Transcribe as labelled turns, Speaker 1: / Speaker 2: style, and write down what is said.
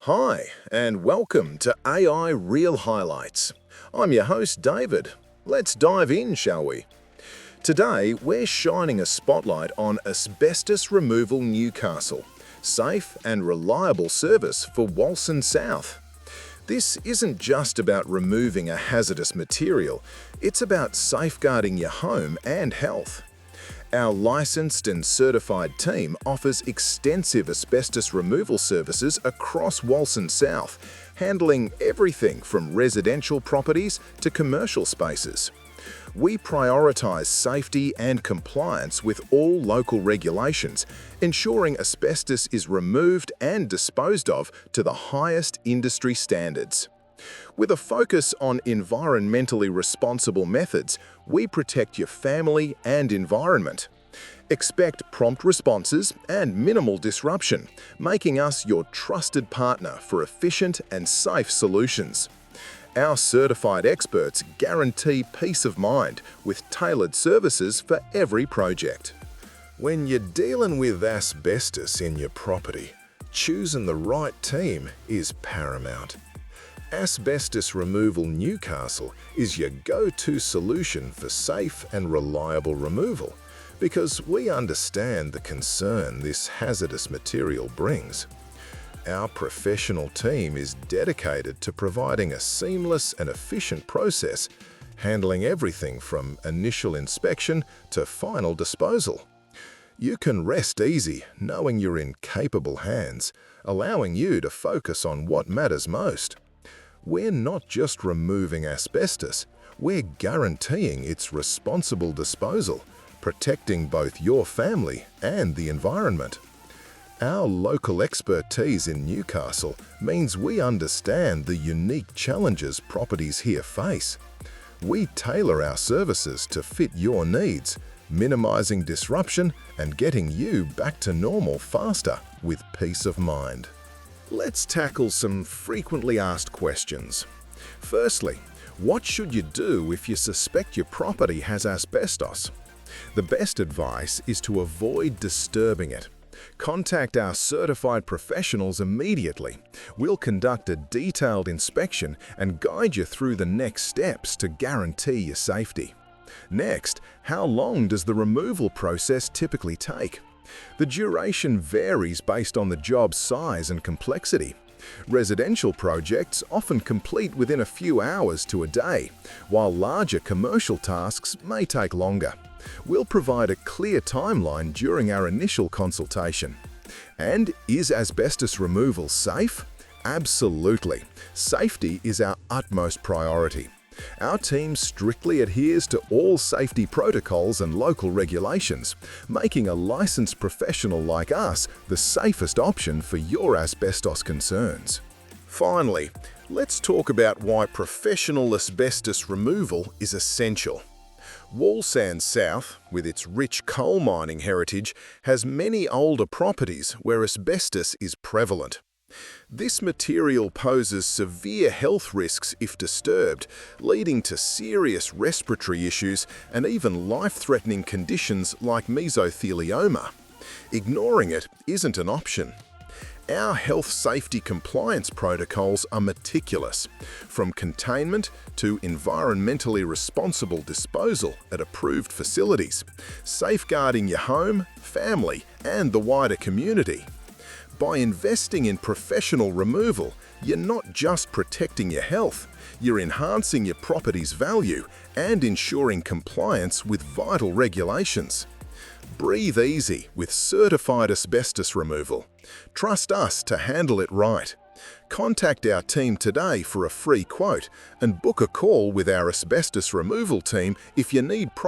Speaker 1: Hi, and welcome to AI Real Highlights. I'm your host, David. Let's dive in, shall we? Today, we're shining a spotlight on Asbestos Removal Newcastle, safe and reliable service for Wallsend South. This isn't just about removing a hazardous material, it's about safeguarding your home and health. Our licensed and certified team offers extensive asbestos removal services across Wallsend South, handling everything from residential properties to commercial spaces. We prioritise safety and compliance with all local regulations, ensuring asbestos is removed and disposed of to the highest industry standards. With a focus on environmentally responsible methods, we protect your family and environment. Expect prompt responses and minimal disruption, making us your trusted partner for efficient and safe solutions. Our certified experts guarantee peace of mind with tailored services for every project. When you're dealing with asbestos in your property, choosing the right team is paramount. Asbestos Removal Newcastle is your go-to solution for safe and reliable removal because we understand the concern this hazardous material brings. Our professional team is dedicated to providing a seamless and efficient process, handling everything from initial inspection to final disposal. You can rest easy knowing you're in capable hands, allowing you to focus on what matters most. We're not just removing asbestos, we're guaranteeing its responsible disposal, protecting both your family and the environment. Our local expertise in Newcastle means we understand the unique challenges properties here face. We tailor our services to fit your needs, minimizing disruption and getting you back to normal faster with peace of mind. Let's tackle some frequently asked questions. Firstly, what should you do if you suspect your property has asbestos? The best advice is to avoid disturbing it. Contact our certified professionals immediately. We'll conduct a detailed inspection and guide you through the next steps to guarantee your safety. Next, how long does the removal process typically take? The duration varies based on the job's size and complexity. Residential projects often complete within a few hours to a day, while larger commercial tasks may take longer. We'll provide a clear timeline during our initial consultation. And is asbestos removal safe? Absolutely. Safety is our utmost priority. Our team strictly adheres to all safety protocols and local regulations, making a licensed professional like us the safest option for your asbestos concerns. Finally, let's talk about why professional asbestos removal is essential. Wallsend South, with its rich coal mining heritage, has many older properties where asbestos is prevalent. This material poses severe health risks if disturbed, leading to serious respiratory issues and even life-threatening conditions like mesothelioma. Ignoring it isn't an option. Our health safety compliance protocols are meticulous, from containment to environmentally responsible disposal at approved facilities, safeguarding your home, family, and the wider community. By investing in professional removal, you're not just protecting your health, you're enhancing your property's value and ensuring compliance with vital regulations. Breathe easy with certified asbestos removal. Trust us to handle it right. Contact our team today for a free quote and book a call with our asbestos removal team if you need proper